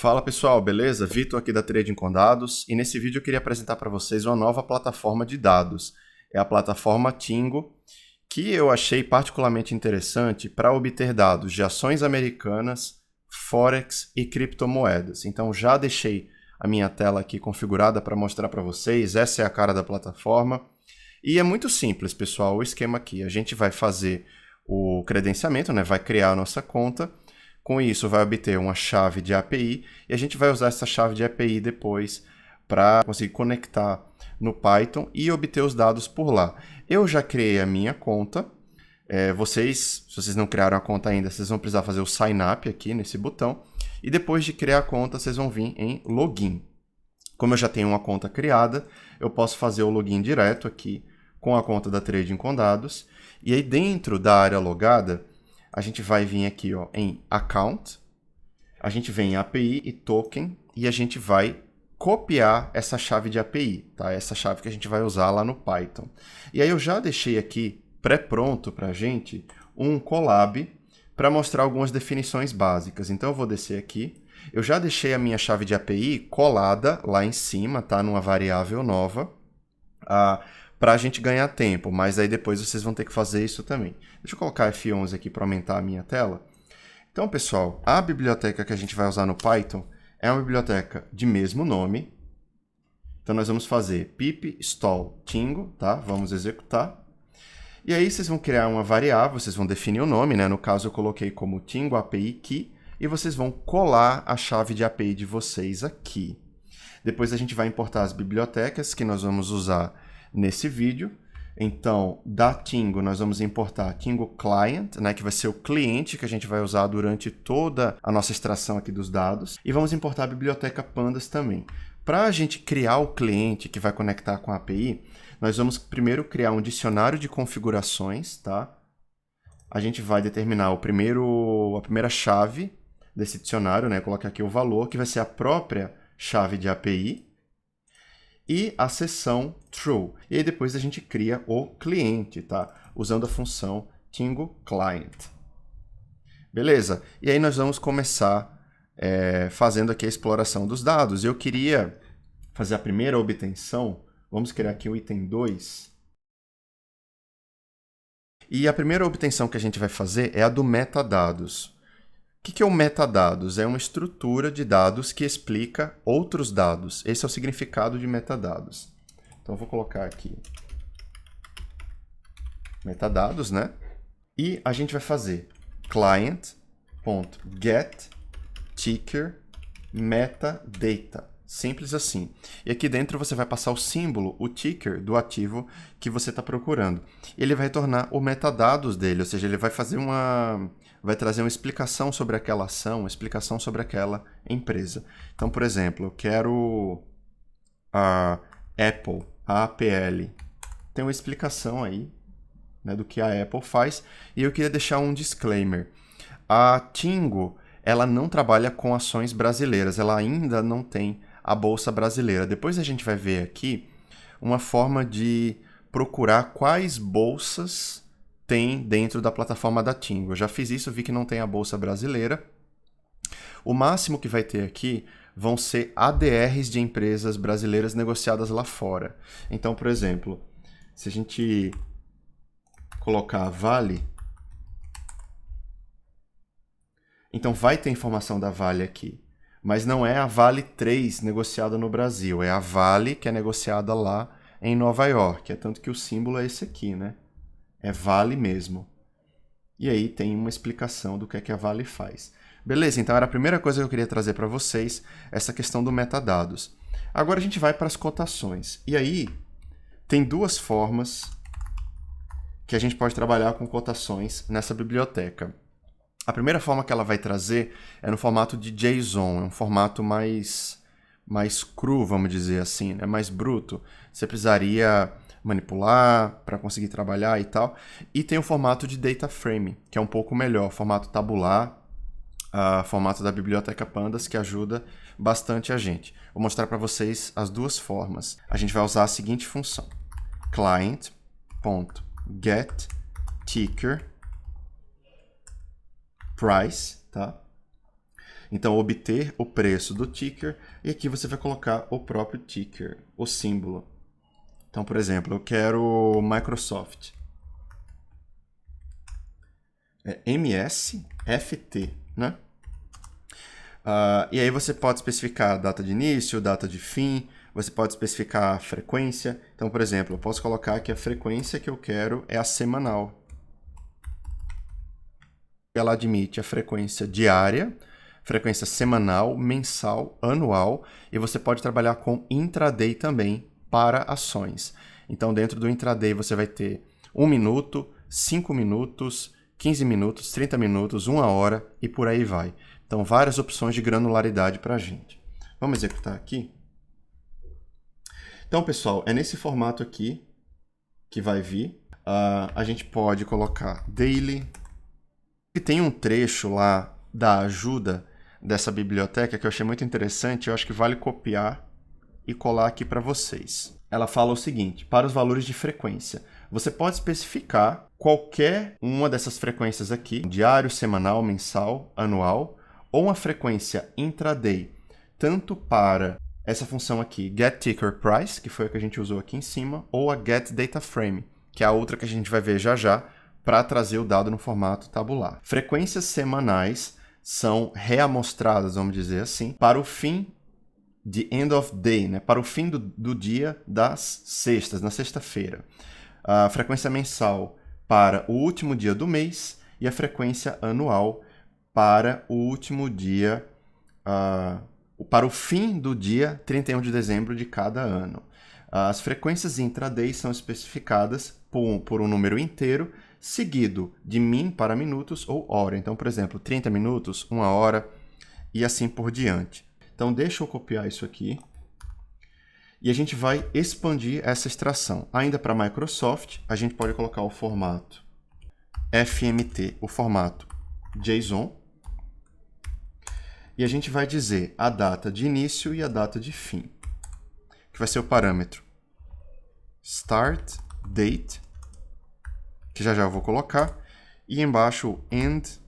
Fala pessoal, beleza? Vitor aqui da Trading com Dados e nesse vídeo eu queria apresentar para vocês uma nova plataforma de dados. É a plataforma Tingo, que eu achei particularmente interessante para obter dados de ações americanas, Forex e criptomoedas. Então já deixei a minha tela aqui configurada para mostrar para vocês, essa é a cara da plataforma. E é muito simples, pessoal, o esquema aqui. A gente vai fazer o credenciamento, né? Vai criar a nossa conta. Com isso, vai obter uma chave de API e a gente vai usar essa chave de API depois para conseguir conectar no Python e obter os dados por lá. Eu já criei a minha conta. Se vocês não criaram a conta ainda, vocês vão precisar fazer o sign up aqui nesse botão. E depois de criar a conta, vocês vão vir em login. Como eu já tenho uma conta criada, eu posso fazer o login direto aqui com a conta da Trading com Dados. E aí dentro da área logada, a gente vai vir aqui em Account, a gente vem em API e Token e a gente vai copiar essa chave de API, tá? Essa chave que a gente vai usar lá no Python. E aí eu já deixei aqui pré-pronto para a gente um collab para mostrar algumas definições básicas. Então eu vou descer aqui, eu já deixei a minha chave de API colada lá em cima, tá? Numa variável nova, para a gente ganhar tempo, mas aí depois vocês vão ter que fazer isso também. Deixa eu colocar F11 aqui para aumentar a minha tela. Então, pessoal, a biblioteca que a gente vai usar no Python é uma biblioteca de mesmo nome. Então, nós vamos fazer pip install Tingo, tá? Vamos executar. E aí, vocês vão criar uma variável, vocês vão definir o nome, né? No caso, eu coloquei como Tingo API Key, e vocês vão colar a chave de API de vocês aqui. Depois, a gente vai importar as bibliotecas que nós vamos usar nesse vídeo. Então, da Tingo, nós vamos importar Tingo Client, né, que vai ser o cliente que a gente vai usar durante toda a nossa extração aqui dos dados. E vamos importar a biblioteca Pandas também. Para a gente criar o cliente que vai conectar com a API, nós vamos primeiro criar um dicionário de configurações, tá? A gente vai determinar a primeira chave desse dicionário, né? Colocar aqui o valor, que vai ser a própria chave de API. E a seção true. E aí depois a gente cria o cliente, tá? Usando a função Tingo Client. Beleza? E aí nós vamos começar fazendo aqui a exploração dos dados. Eu queria fazer a primeira obtenção. Vamos criar aqui o item 2. E a primeira obtenção que a gente vai fazer é a do metadados. O que é o metadados? É uma estrutura de dados que explica outros dados. Esse é o significado de metadados. Então, eu vou colocar aqui metadados, né? E a gente vai fazer client.getTicker.metadata. Simples assim. E aqui dentro você vai passar o símbolo, o ticker do ativo que você está procurando. Ele vai retornar o metadados dele, ou seja, ele vai fazer vai trazer uma explicação sobre aquela ação, uma explicação sobre aquela empresa. Então, por exemplo, eu quero a Apple, a APL. Tem uma explicação aí, né, do que a Apple faz. E eu queria deixar um disclaimer. A Tingo, ela não trabalha com ações brasileiras, ela ainda não tem a Bolsa Brasileira. Depois a gente vai ver aqui uma forma de procurar quais bolsas tem dentro da plataforma da Tingo. Eu já fiz isso, vi que não tem a Bolsa Brasileira. O máximo que vai ter aqui vão ser ADRs de empresas brasileiras negociadas lá fora. Então, por exemplo, se a gente colocar Vale, então vai ter informação da Vale aqui. Mas não é a Vale 3 negociada no Brasil, é a Vale que é negociada lá em Nova York. É tanto que o símbolo é esse aqui, né? É Vale mesmo. E aí tem uma explicação do que é que a Vale faz. Beleza, então era a primeira coisa que eu queria trazer para vocês, essa questão do metadados. Agora a gente vai para as cotações. E aí tem duas formas que a gente pode trabalhar com cotações nessa biblioteca. A primeira forma que ela vai trazer é no formato de JSON, é um formato mais cru, vamos dizer assim, né? Mais bruto. Você precisaria manipular para conseguir trabalhar e tal. E tem o formato de data frame, que é um pouco melhor, formato tabular, formato da biblioteca Pandas, que ajuda bastante a gente. Vou mostrar para vocês as duas formas. A gente vai usar a seguinte função: client.getTicker price, tá? Então, obter o preço do ticker, e aqui você vai colocar o próprio ticker, o símbolo. Então, por exemplo, eu quero Microsoft. É MSFT, né? E aí você pode especificar a data de início, data de fim, você pode especificar a frequência. Então, por exemplo, eu posso colocar que a frequência que eu quero é a semanal. Ela admite a frequência diária, frequência semanal, mensal, anual, e você pode trabalhar com intraday também para ações. Então, dentro do intraday você vai ter 1 minuto, 5 minutos, 15 minutos, 30 minutos, 1 hora e por aí vai. Então, várias opções de granularidade para a gente. Vamos executar aqui? Então, pessoal, é nesse formato aqui que vai vir. A gente pode colocar daily. E tem um trecho lá da ajuda dessa biblioteca que eu achei muito interessante. Eu acho que vale copiar e colar aqui para vocês. Ela fala o seguinte: para os valores de frequência, você pode especificar qualquer uma dessas frequências aqui, diário, semanal, mensal, anual, ou uma frequência intraday, tanto para essa função aqui, getTickerPrice, que foi a que a gente usou aqui em cima, ou a getDataFrame, que é a outra que a gente vai ver já já, para trazer o dado no formato tabular. Frequências semanais são reamostradas, vamos dizer assim, para o fim de end of day, né? Para o fim do dia das sextas, na sexta-feira. A frequência mensal para o último dia do mês e a frequência anual para o último dia, para o fim do dia 31 de dezembro de cada ano. As frequências intraday são especificadas por um número inteiro, seguido de min para minutos ou hora. Então, por exemplo, 30 minutos, 1 hora e assim por diante. Então, deixa eu copiar isso aqui. E a gente vai expandir essa extração. Ainda para Microsoft, a gente pode colocar o formato FMT, o formato JSON. E a gente vai dizer a data de início e a data de fim, que vai ser o parâmetro start date, que já já eu vou colocar, e embaixo o end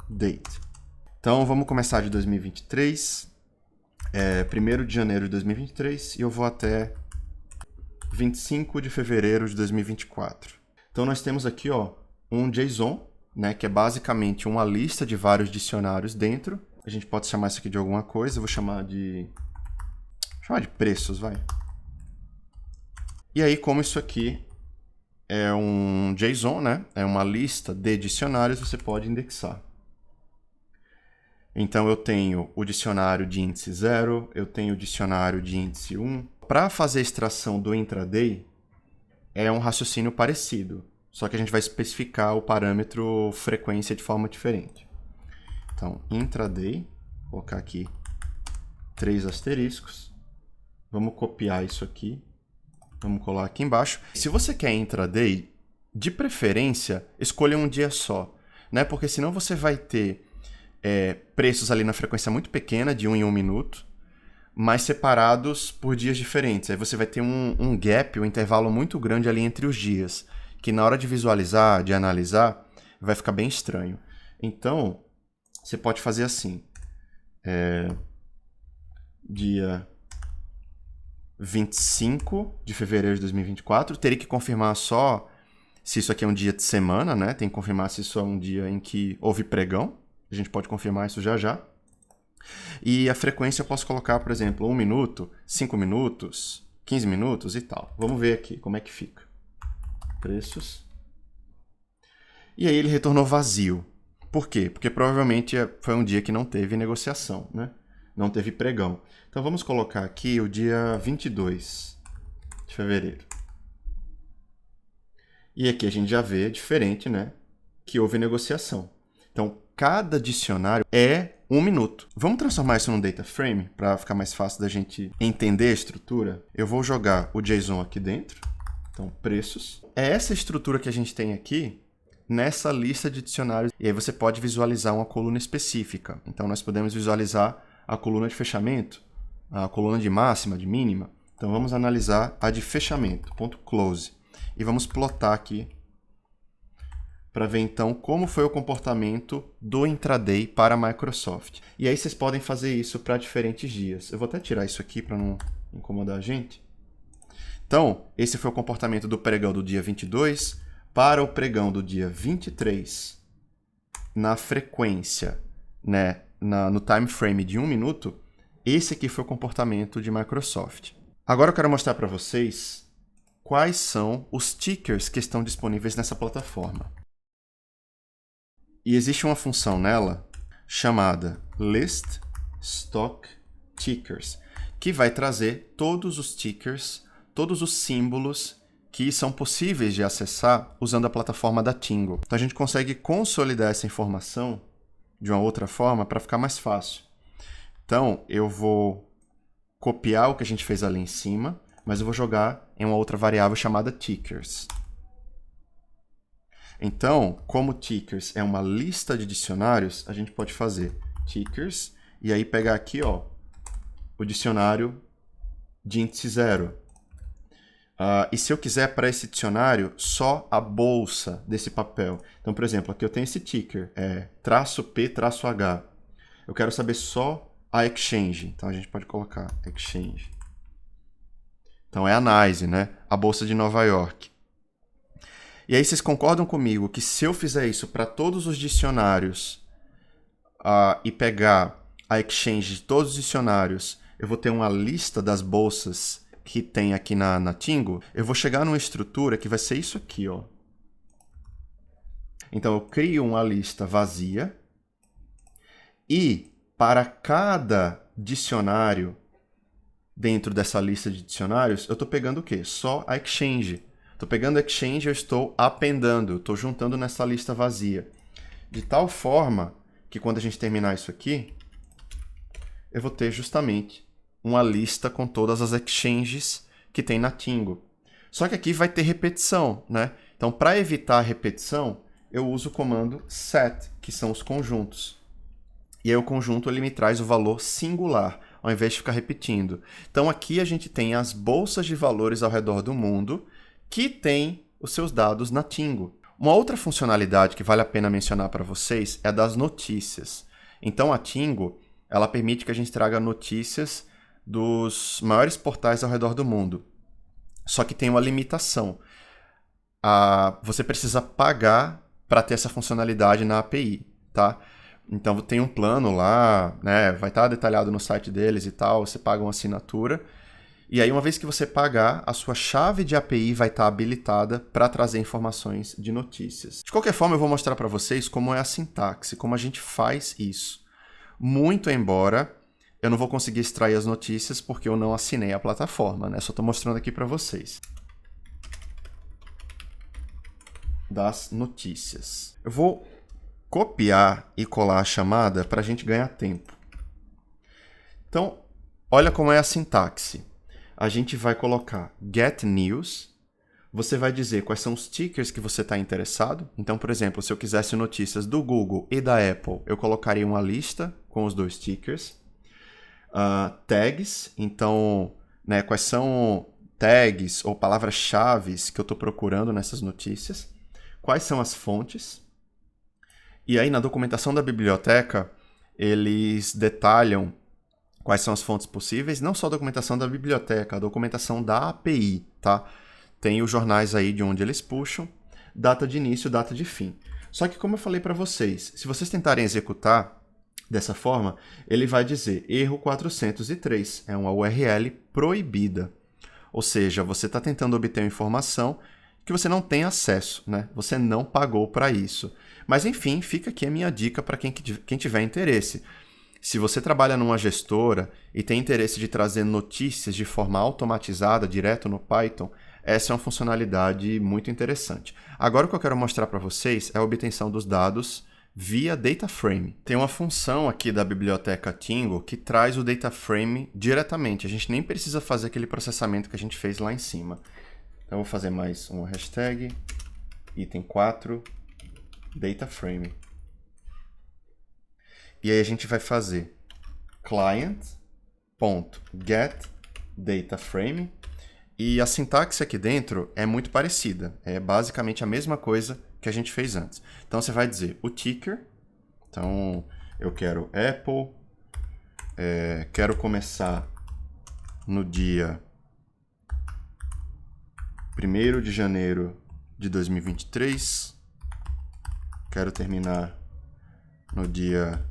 date. Então vamos começar de 2023, 1º de janeiro de 2023, e eu vou até 25 de fevereiro de 2024. Então nós temos aqui um JSON, né, que é basicamente uma lista de vários dicionários dentro. A gente pode chamar isso aqui de alguma coisa, eu vou chamar de preços, vai. E aí, como isso aqui é um JSON, né, é uma lista de dicionários, você pode indexar. Então, eu tenho o dicionário de índice 0, eu tenho o dicionário de índice 1. Para fazer a extração do intraday, é um raciocínio parecido, só que a gente vai especificar o parâmetro frequência de forma diferente. Então, intraday, vou colocar aqui 3 asteriscos. Vamos copiar isso aqui. Vamos colar aqui embaixo. Se você quer intraday, de preferência, escolha um dia só, né? Porque senão você vai ter preços ali na frequência muito pequena, de 1 em 1 minuto, mas separados por dias diferentes. Aí você vai ter um gap, um intervalo muito grande ali entre os dias, que na hora de visualizar, de analisar, vai ficar bem estranho. Então, você pode fazer assim, dia 25 de fevereiro de 2024, teria que confirmar só se isso aqui é um dia de semana, né? Tem que confirmar se isso é um dia em que houve pregão, a gente pode confirmar isso já já. E a frequência eu posso colocar, por exemplo, 1 minuto, 5 minutos, 15 minutos e tal. Vamos ver aqui como é que fica. Preços. E aí ele retornou vazio. Por quê? Porque provavelmente foi um dia que não teve negociação, né? Não teve pregão. Então vamos colocar aqui o dia 22 de fevereiro. E aqui a gente já vê diferente, né? Que houve negociação. Então cada dicionário é 1 minuto. Vamos transformar isso num data frame para ficar mais fácil da gente entender a estrutura. Eu vou jogar o JSON aqui dentro. Então preços. É essa estrutura que a gente tem aqui nessa lista de dicionários. E aí você pode visualizar uma coluna específica. Então nós podemos visualizar a coluna de fechamento, a coluna de máxima, de mínima. Então vamos analisar a de fechamento, ponto close. E vamos plotar aqui para ver então como foi o comportamento do intraday para a Microsoft. E aí vocês podem fazer isso para diferentes dias. Eu vou até tirar isso aqui para não incomodar a gente. Então, esse foi o comportamento do pregão do dia 22 para o pregão do dia 23 na frequência, né, no time frame de 1 minuto. Esse aqui foi o comportamento de Microsoft. Agora eu quero mostrar para vocês quais são os tickers que estão disponíveis nessa plataforma. E existe uma função nela chamada List Stock Tickers, que vai trazer todos os tickers, todos os símbolos que são possíveis de acessar usando a plataforma da Tingo. Então a gente consegue consolidar essa informação de uma outra forma para ficar mais fácil. Então eu vou copiar o que a gente fez ali em cima, mas eu vou jogar em uma outra variável chamada tickers. Então, como tickers é uma lista de dicionários, a gente pode fazer tickers e aí pegar aqui, ó, o dicionário de índice 0. E se eu quiser para esse dicionário só a bolsa desse papel. Então, por exemplo, aqui eu tenho esse ticker, -P-H. Eu quero saber só a exchange. Então, a gente pode colocar exchange. Então, é a NYSE, né? A bolsa de Nova York. E aí vocês concordam comigo que se eu fizer isso para todos os dicionários e pegar a exchange de todos os dicionários, eu vou ter uma lista das bolsas que tem aqui na Tingo. Eu vou chegar numa estrutura que vai ser isso aqui, ó. Então eu crio uma lista vazia e para cada dicionário dentro dessa lista de dicionários, eu estou pegando o quê? Só a exchange. Estou pegando a exchange e eu estou appendando, estou juntando nessa lista vazia. De tal forma que quando a gente terminar isso aqui, eu vou ter justamente uma lista com todas as exchanges que tem na Tingo. Só que aqui vai ter repetição, né? Então, para evitar a repetição, eu uso o comando set, que são os conjuntos. E aí o conjunto ele me traz o valor singular, ao invés de ficar repetindo. Então, aqui a gente tem as bolsas de valores ao redor do mundo, que tem os seus dados na Tingo. Uma outra funcionalidade que vale a pena mencionar para vocês é a das notícias. Então, a Tingo ela permite que a gente traga notícias dos maiores portais ao redor do mundo. Só que tem uma limitação. Você precisa pagar para ter essa funcionalidade na API, tá? Então, tem um plano lá, né? Vai estar detalhado no site deles e tal, você paga uma assinatura. E aí, uma vez que você pagar, a sua chave de API vai estar habilitada para trazer informações de notícias. De qualquer forma, eu vou mostrar para vocês como é a sintaxe, como a gente faz isso. Muito embora eu não vou conseguir extrair as notícias porque eu não assinei a plataforma, né? Só estou mostrando aqui para vocês. Das notícias. Eu vou copiar e colar a chamada para a gente ganhar tempo. Então, olha como é a sintaxe. A gente vai colocar get news, você vai dizer quais são os tickers que você está interessado. Então, por exemplo, se eu quisesse notícias do Google e da Apple, eu colocaria uma lista com os dois tickers. Tags, então, né, quais são tags ou palavras-chave que eu estou procurando nessas notícias. Quais são as fontes. E aí, na documentação da biblioteca, eles detalham quais são as fontes possíveis, não só a documentação da biblioteca, a documentação da API, tá? Tem os jornais aí de onde eles puxam, data de início, data de fim. Só que, como eu falei para vocês, se vocês tentarem executar dessa forma, ele vai dizer erro 403, é uma URL proibida. Ou seja, você está tentando obter uma informação que você não tem acesso, né? Você não pagou para isso. Mas, enfim, fica aqui a minha dica para quem tiver interesse. Se você trabalha numa gestora e tem interesse de trazer notícias de forma automatizada, direto no Python, essa é uma funcionalidade muito interessante. Agora o que eu quero mostrar para vocês é a obtenção dos dados via data frame. Tem uma função aqui da biblioteca Tingo que traz o data frame diretamente. A gente nem precisa fazer aquele processamento que a gente fez lá em cima. Então eu vou fazer mais uma hashtag, item 4, data frame. E aí a gente vai fazer client.getDataFrame e a sintaxe aqui dentro é muito parecida. É basicamente a mesma coisa que a gente fez antes. Então você vai dizer o ticker. Então eu quero Apple, quero começar no dia 1º de janeiro de 2023, quero terminar no dia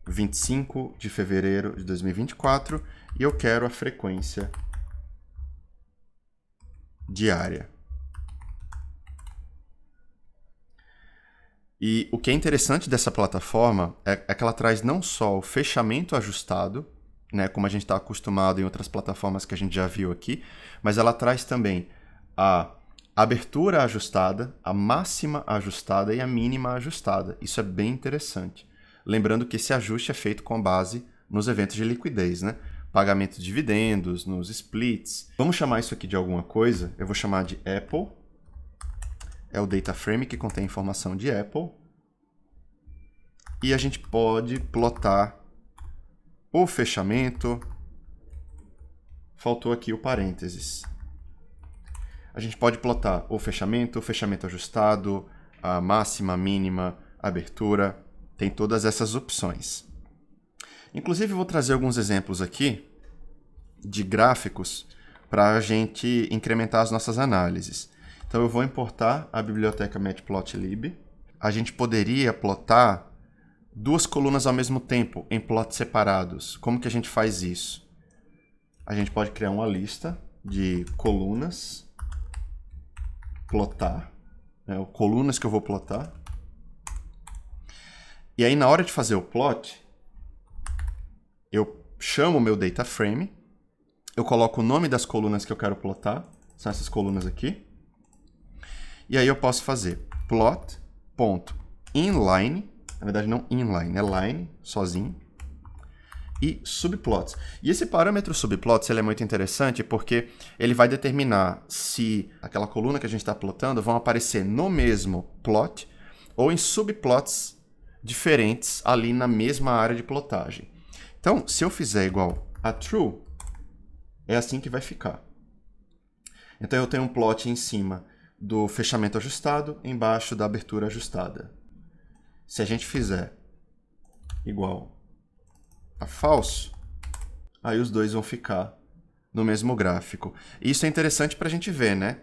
25 de fevereiro de 2024 e eu quero a frequência diária. E o que é interessante dessa plataforma é que ela traz não só o fechamento ajustado, né, como a gente está acostumado em outras plataformas que a gente já viu aqui, mas ela traz também a abertura ajustada, a máxima ajustada e a mínima ajustada. Isso é bem interessante. Lembrando que esse ajuste é feito com base nos eventos de liquidez, né? Pagamento de dividendos, nos splits. Vamos chamar isso aqui de alguma coisa. Eu vou chamar de Apple. É o data frame que contém informação de Apple. E a gente pode plotar o fechamento. Faltou aqui o parênteses. A gente pode plotar o fechamento ajustado, a máxima, mínima, abertura. Tem todas essas opções. Inclusive, eu vou trazer alguns exemplos aqui de gráficos para a gente incrementar as nossas análises. Então, eu vou importar a biblioteca Matplotlib. A gente poderia plotar duas colunas ao mesmo tempo em plots separados. Como que a gente faz isso? A gente pode criar uma lista de colunas, plotar, né, colunas que eu vou plotar. E aí, na hora de fazer o plot, eu chamo o meu data frame, eu coloco o nome das colunas que eu quero plotar, são essas colunas aqui. E aí eu posso fazer plot.inline, na verdade não inline, é line, sozinho, e subplots. E esse parâmetro subplots ele é muito interessante porque ele vai determinar se aquela coluna que a gente está plotando vão aparecer no mesmo plot ou em subplots diferentes ali na mesma área de plotagem. Então, se eu fizer igual a true, é assim que vai ficar. Então eu tenho um plot em cima do fechamento ajustado, embaixo da abertura ajustada. Se a gente fizer igual a false, aí os dois vão ficar no mesmo gráfico. Isso é interessante para a gente ver, né?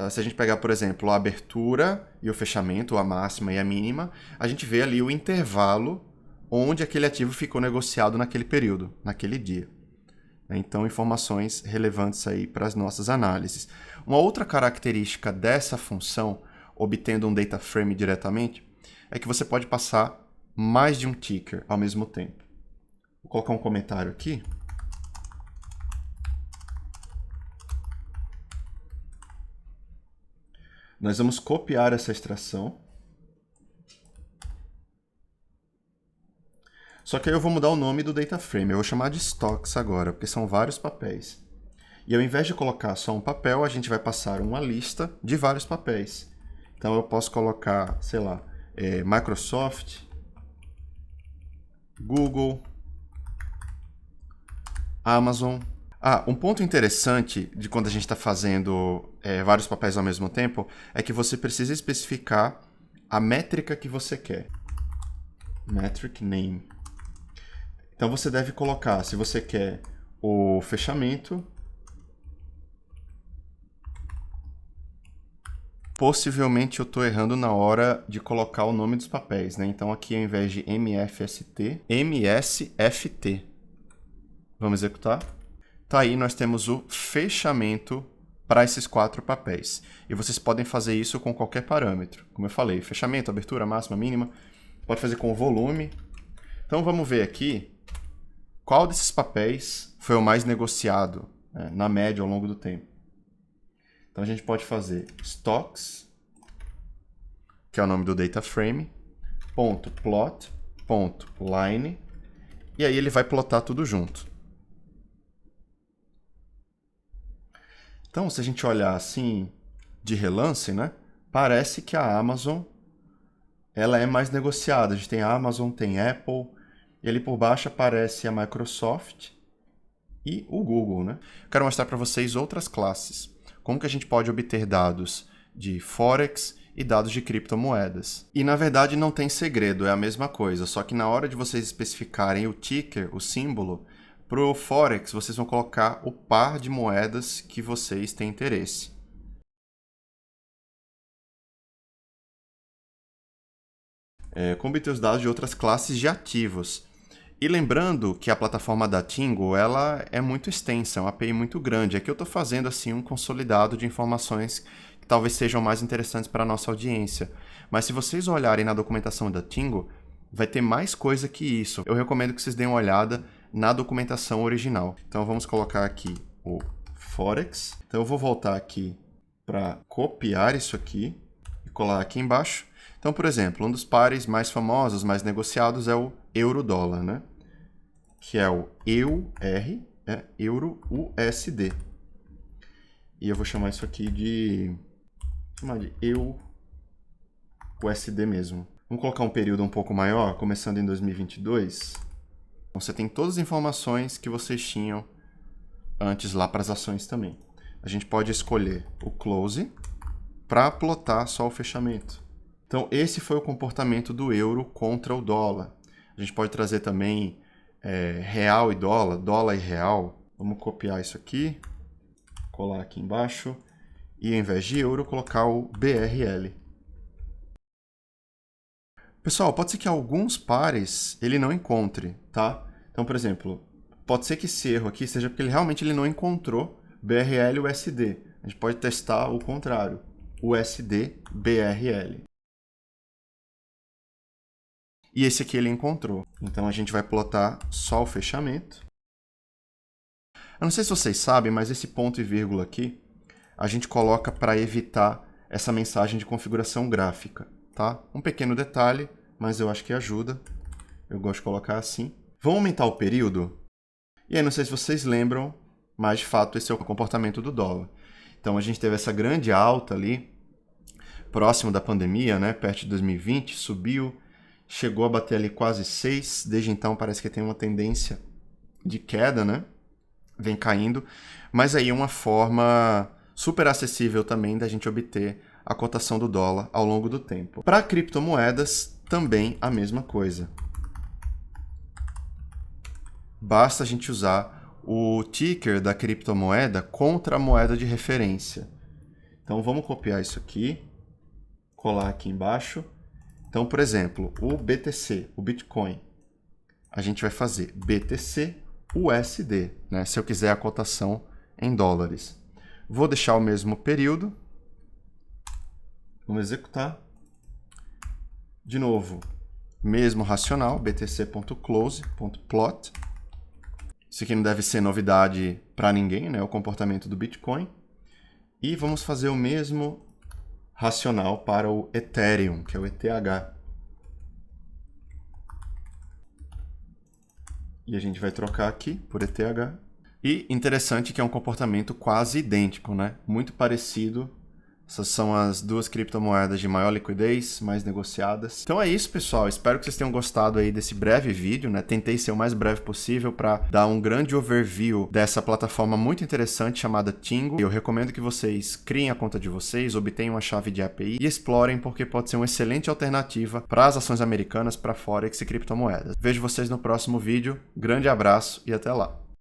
Se a gente pegar, por exemplo, a abertura e o fechamento, a máxima e a mínima, a gente vê ali o intervalo onde aquele ativo ficou negociado naquele período, naquele dia. Então, informações relevantes aí para as nossas análises. Uma outra característica dessa função, obtendo um data frame diretamente, é que você pode passar mais de um ticker ao mesmo tempo. Vou colocar um comentário aqui. Nós vamos copiar essa extração. Só que aí eu vou mudar o nome do data frame. Eu vou chamar de stocks agora, porque são vários papéis. E ao invés de colocar só um papel, a gente vai passar uma lista de vários papéis. Então eu posso colocar, sei lá, Microsoft, Google, Amazon. Um ponto interessante de quando a gente está fazendo vários papéis ao mesmo tempo é que você precisa especificar a métrica que você quer. Metric name. Então você deve colocar, se você quer o fechamento, possivelmente eu estou errando na hora de colocar o nome dos papéis, né? Então aqui ao invés de MFST, MSFT. Vamos executar? Tá aí, nós temos o fechamento para esses 4 papéis. E vocês podem fazer isso com qualquer parâmetro. Como eu falei, fechamento, abertura, máxima, mínima. Pode fazer com o volume. Então vamos ver aqui qual desses papéis foi o mais negociado, né, na média ao longo do tempo. Então a gente pode fazer stocks, que é o nome do data frame, .plot.line, e aí ele vai plotar tudo junto. Então, se a gente olhar assim de relance, né, parece que a Amazon ela é mais negociada. A gente tem a Amazon, tem a Apple, e ali por baixo aparece a Microsoft e o Google, né? Quero mostrar para vocês outras classes. Como que a gente pode obter dados de Forex e dados de criptomoedas. E na verdade não tem segredo, é a mesma coisa, só que na hora de vocês especificarem o ticker, o símbolo, para o Forex vocês vão colocar o par de moedas que vocês têm interesse. Como obter os dados de outras classes de ativos. E lembrando que a plataforma da Tingo, ela é muito extensa, é uma API muito grande. Aqui eu estou fazendo assim um consolidado de informações que talvez sejam mais interessantes para a nossa audiência. Mas se vocês olharem na documentação da Tingo, vai ter mais coisa que isso. Eu recomendo que vocês deem uma olhada na documentação original. Então vamos colocar aqui o Forex. Então eu vou voltar aqui para copiar isso aqui e colar aqui embaixo. Então, por exemplo, um dos pares mais famosos, mais negociados é o euro-dólar, né? Que é o EUR, euro-USD. E eu vou chamar isso aqui de EUR-USD mesmo. Vamos colocar um período um pouco maior, começando em 2022. Então, você tem todas as informações que vocês tinham antes lá para as ações também. A gente pode escolher o close para plotar só o fechamento. Então, esse foi o comportamento do euro contra o dólar. A gente pode trazer também real e dólar, dólar e real. Vamos copiar isso aqui, colar aqui embaixo. E, ao invés de euro, colocar o BRL. Pessoal, pode ser que alguns pares ele não encontre, tá? Então, por exemplo, pode ser que esse erro aqui seja porque ele realmente não encontrou BRL e USD. A gente pode testar o contrário, USD, BRL. E esse aqui ele encontrou. Então a gente vai plotar só o fechamento. Eu não sei se vocês sabem, mas esse ponto e vírgula aqui, a gente coloca para evitar essa mensagem de configuração gráfica, tá? Um pequeno detalhe, mas eu acho que ajuda. Eu gosto de colocar assim. Vamos aumentar o período? E aí, não sei se vocês lembram, mas de fato esse é o comportamento do dólar. Então a gente teve essa grande alta ali, próximo da pandemia, né? Perto de 2020, subiu. Chegou a bater ali quase 6, desde então parece que tem uma tendência de queda, né? Vem caindo, mas aí é uma forma super acessível também da gente obter a cotação do dólar ao longo do tempo. Para criptomoedas, também a mesma coisa. Basta a gente usar o ticker da criptomoeda contra a moeda de referência. Então vamos copiar isso aqui, colar aqui embaixo. Então, por exemplo, o BTC, o Bitcoin, a gente vai fazer BTC USD, né? Se eu quiser a cotação em dólares. Vou deixar o mesmo período. Vamos executar. De novo, mesmo racional, btc.close.plot. Isso aqui não deve ser novidade para ninguém, né? O comportamento do Bitcoin. E vamos fazer o mesmo racional para o Ethereum, que é o ETH. E a gente vai trocar aqui por ETH. E interessante que é um comportamento quase idêntico, né? Muito parecido. Essas são as duas criptomoedas de maior liquidez, mais negociadas. Então é isso, pessoal. Espero que vocês tenham gostado aí desse breve vídeo, né? Tentei ser o mais breve possível para dar um grande overview dessa plataforma muito interessante chamada Tingo. Eu recomendo que vocês criem a conta de vocês, obtenham uma chave de API e explorem, porque pode ser uma excelente alternativa para as ações americanas, para Forex e criptomoedas. Vejo vocês no próximo vídeo. Grande abraço e até lá.